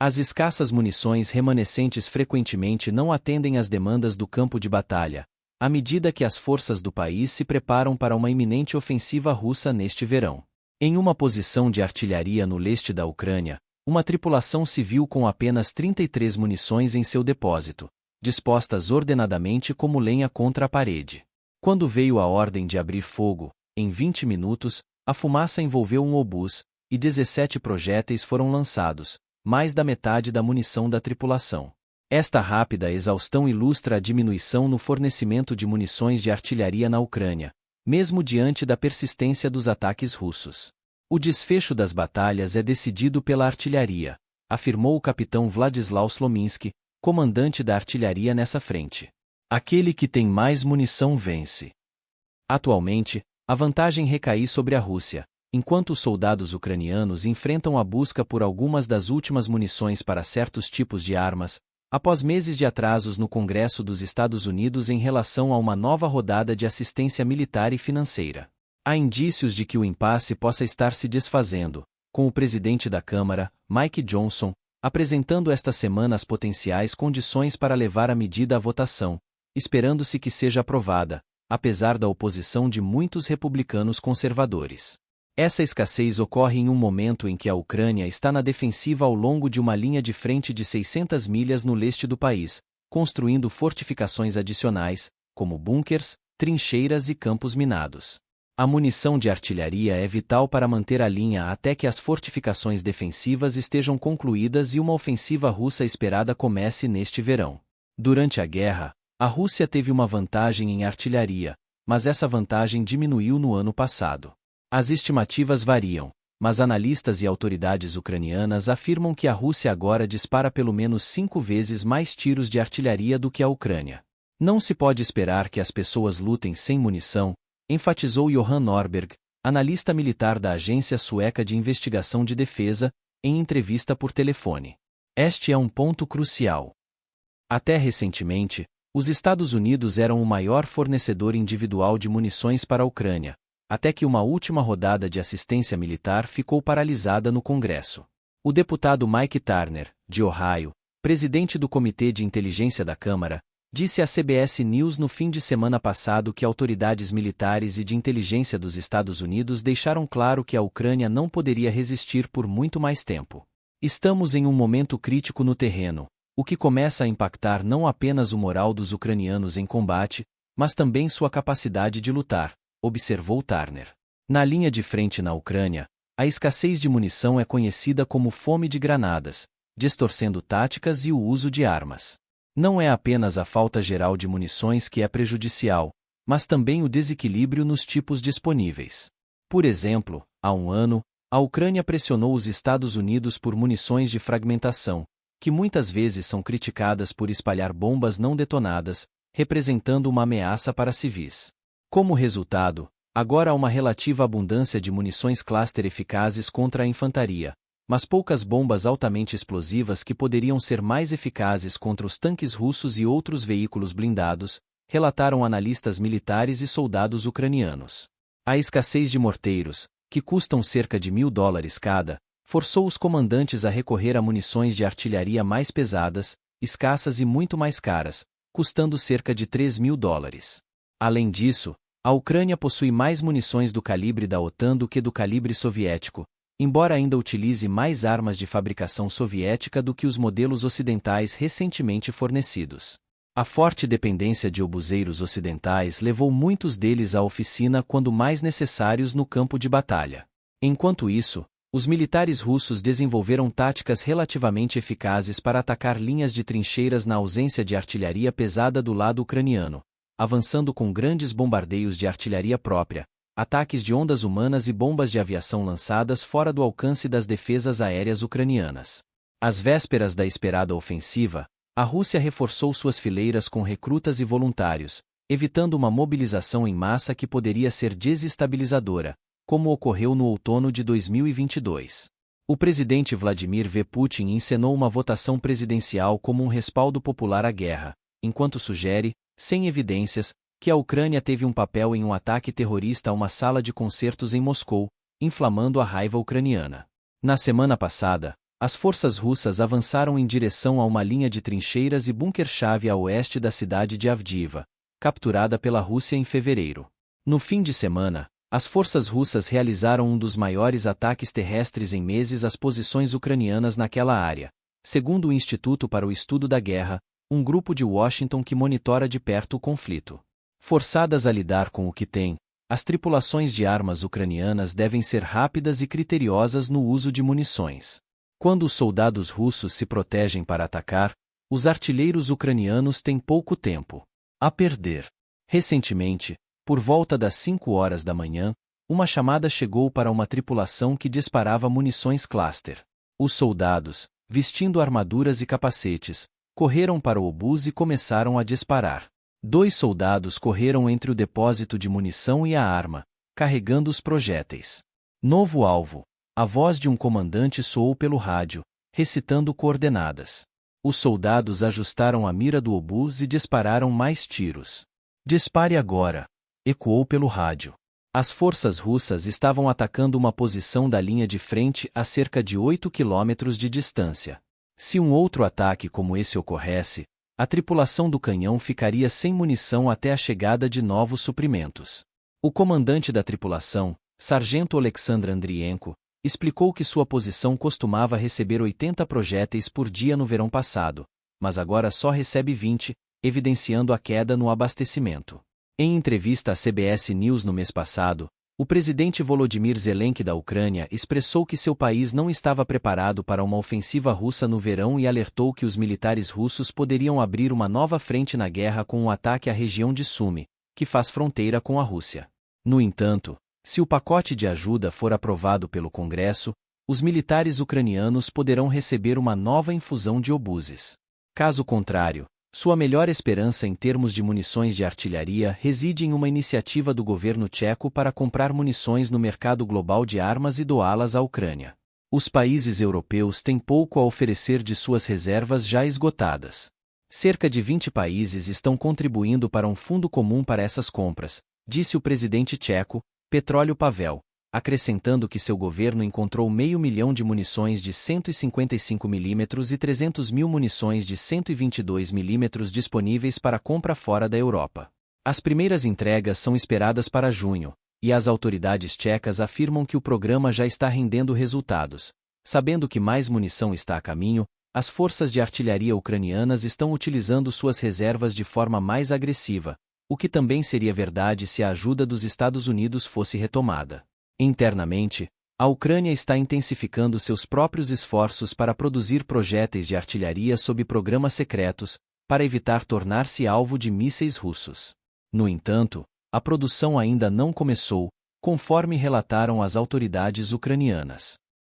As escassas munições remanescentes frequentemente não atendem às demandas do campo de batalha, à medida que as forças do país se preparam para uma iminente ofensiva russa neste verão. Em uma posição de artilharia no leste da Ucrânia, uma tripulação civil com apenas 33 munições em seu depósito, dispostas ordenadamente como lenha contra a parede. Quando veio a ordem de abrir fogo, em 20 minutos, a fumaça envolveu um obus, e 17 projéteis foram lançados, mais da metade da munição da tripulação. Esta rápida exaustão ilustra a diminuição no fornecimento de munições de artilharia na Ucrânia, mesmo diante da persistência dos ataques russos. O desfecho das batalhas é decidido pela artilharia, afirmou o capitão Władysław Slominski, comandante da artilharia nessa frente. Aquele que tem mais munição vence. Atualmente, a vantagem recai sobre a Rússia, enquanto os soldados ucranianos enfrentam a busca por algumas das últimas munições para certos tipos de armas, após meses de atrasos no Congresso dos Estados Unidos em relação a uma nova rodada de assistência militar e financeira. Há indícios de que o impasse possa estar se desfazendo, com o presidente da Câmara, Mike Johnson, apresentando esta semana as potenciais condições para levar a medida à votação, esperando-se que seja aprovada, apesar da oposição de muitos republicanos conservadores. Essa escassez ocorre em um momento em que a Ucrânia está na defensiva ao longo de uma linha de frente de 600 milhas no leste do país, construindo fortificações adicionais, como bunkers, trincheiras e campos minados. A munição de artilharia é vital para manter a linha até que as fortificações defensivas estejam concluídas e uma ofensiva russa esperada comece neste verão. Durante a guerra, a Rússia teve uma vantagem em artilharia, mas essa vantagem diminuiu no ano passado. As estimativas variam, mas analistas e autoridades ucranianas afirmam que a Rússia agora dispara pelo menos 5 vezes mais tiros de artilharia do que a Ucrânia. Não se pode esperar que as pessoas lutem sem munição, enfatizou Johan Norberg, analista militar da Agência Sueca de Investigação de Defesa, em entrevista por telefone. Este é um ponto crucial. Até recentemente, os Estados Unidos eram o maior fornecedor individual de munições para a Ucrânia, até que uma última rodada de assistência militar ficou paralisada no Congresso. O deputado Mike Turner, de Ohio, presidente do Comitê de Inteligência da Câmara, disse à CBS News no fim de semana passado que autoridades militares e de inteligência dos Estados Unidos deixaram claro que a Ucrânia não poderia resistir por muito mais tempo. Estamos em um momento crítico no terreno, o que começa a impactar não apenas o moral dos ucranianos em combate, mas também sua capacidade de lutar, observou Turner. Na linha de frente na Ucrânia, a escassez de munição é conhecida como fome de granadas, distorcendo táticas e o uso de armas. Não é apenas a falta geral de munições que é prejudicial, mas também o desequilíbrio nos tipos disponíveis. Por exemplo, há um ano, a Ucrânia pressionou os Estados Unidos por munições de fragmentação, que muitas vezes são criticadas por espalhar bombas não detonadas, representando uma ameaça para civis. Como resultado, agora há uma relativa abundância de munições cluster eficazes contra a infantaria, mas poucas bombas altamente explosivas que poderiam ser mais eficazes contra os tanques russos e outros veículos blindados, relataram analistas militares e soldados ucranianos. A escassez de morteiros, que custam cerca de $1.000 cada, forçou os comandantes a recorrer a munições de artilharia mais pesadas, escassas e muito mais caras, custando cerca de $3.000. Além disso, a Ucrânia possui mais munições do calibre da OTAN do que do calibre soviético, embora ainda utilize mais armas de fabricação soviética do que os modelos ocidentais recentemente fornecidos. A forte dependência de obuseiros ocidentais levou muitos deles à oficina quando mais necessários no campo de batalha. Enquanto isso, os militares russos desenvolveram táticas relativamente eficazes para atacar linhas de trincheiras na ausência de artilharia pesada do lado ucraniano, avançando com grandes bombardeios de artilharia própria, ataques de ondas humanas e bombas de aviação lançadas fora do alcance das defesas aéreas ucranianas. Às vésperas da esperada ofensiva, a Rússia reforçou suas fileiras com recrutas e voluntários, evitando uma mobilização em massa que poderia ser desestabilizadora, como ocorreu no outono de 2022. O presidente Vladimir V. Putin encenou uma votação presidencial como um respaldo popular à guerra, enquanto sugere, sem evidências, que a Ucrânia teve um papel em um ataque terrorista a uma sala de concertos em Moscou, inflamando a raiva ucraniana. Na semana passada, As forças russas avançaram em direção a uma linha de trincheiras e bunker-chave a oeste da cidade de Avdiivka, capturada pela Rússia em fevereiro. No fim de semana, as forças russas realizaram um dos maiores ataques terrestres em meses às posições ucranianas naquela área, segundo o Instituto para o Estudo da Guerra, um grupo de Washington que monitora de perto o conflito. Forçadas a lidar com o que têm, as tripulações de armas ucranianas devem ser rápidas e criteriosas no uso de munições. Quando os soldados russos se protegem para atacar, os artilheiros ucranianos têm pouco tempo a perder. Recentemente, por volta das 5 horas da manhã, uma chamada chegou para uma tripulação que disparava munições cluster. Os soldados, vestindo armaduras e capacetes, correram para o obus e começaram a disparar. 2 soldados correram entre o depósito de munição e a arma, carregando os projéteis. Novo alvo. A voz de um comandante soou pelo rádio, recitando coordenadas. Os soldados ajustaram a mira do obus e dispararam mais tiros. Dispare agora! Ecoou pelo rádio. As forças russas estavam atacando uma posição da linha de frente a cerca de 8 quilômetros de distância. Se um outro ataque como esse ocorresse, a tripulação do canhão ficaria sem munição até a chegada de novos suprimentos. O comandante da tripulação, Sargento Alexandr Andrienko, explicou que sua posição costumava receber 80 projéteis por dia no verão passado, mas agora só recebe 20, evidenciando a queda no abastecimento. Em entrevista à CBS News no mês passado, o presidente Volodymyr Zelensky da Ucrânia expressou que seu país não estava preparado para uma ofensiva russa no verão e alertou que os militares russos poderiam abrir uma nova frente na guerra com um ataque à região de Sumy, que faz fronteira com a Rússia. No entanto, se o pacote de ajuda for aprovado pelo Congresso, os militares ucranianos poderão receber uma nova infusão de obuses. Caso contrário, sua melhor esperança em termos de munições de artilharia reside em uma iniciativa do governo tcheco para comprar munições no mercado global de armas e doá-las à Ucrânia. Os países europeus têm pouco a oferecer de suas reservas já esgotadas. Cerca de 20 países estão contribuindo para um fundo comum para essas compras, disse o presidente tcheco, Petróleo Pavel, acrescentando que seu governo encontrou 500.000 de munições de 155 mm e 300 mil munições de 122 mm disponíveis para compra fora da Europa. As primeiras entregas são esperadas para junho, e as autoridades tchecas afirmam que o programa já está rendendo resultados. Sabendo que mais munição está a caminho, as forças de artilharia ucranianas estão utilizando suas reservas de forma mais agressiva, o que também seria verdade se a ajuda dos Estados Unidos fosse retomada. Internamente, a Ucrânia está intensificando seus próprios esforços para produzir projéteis de artilharia sob programas secretos, para evitar tornar-se alvo de mísseis russos. No entanto, a produção ainda não começou, conforme relataram as autoridades ucranianas.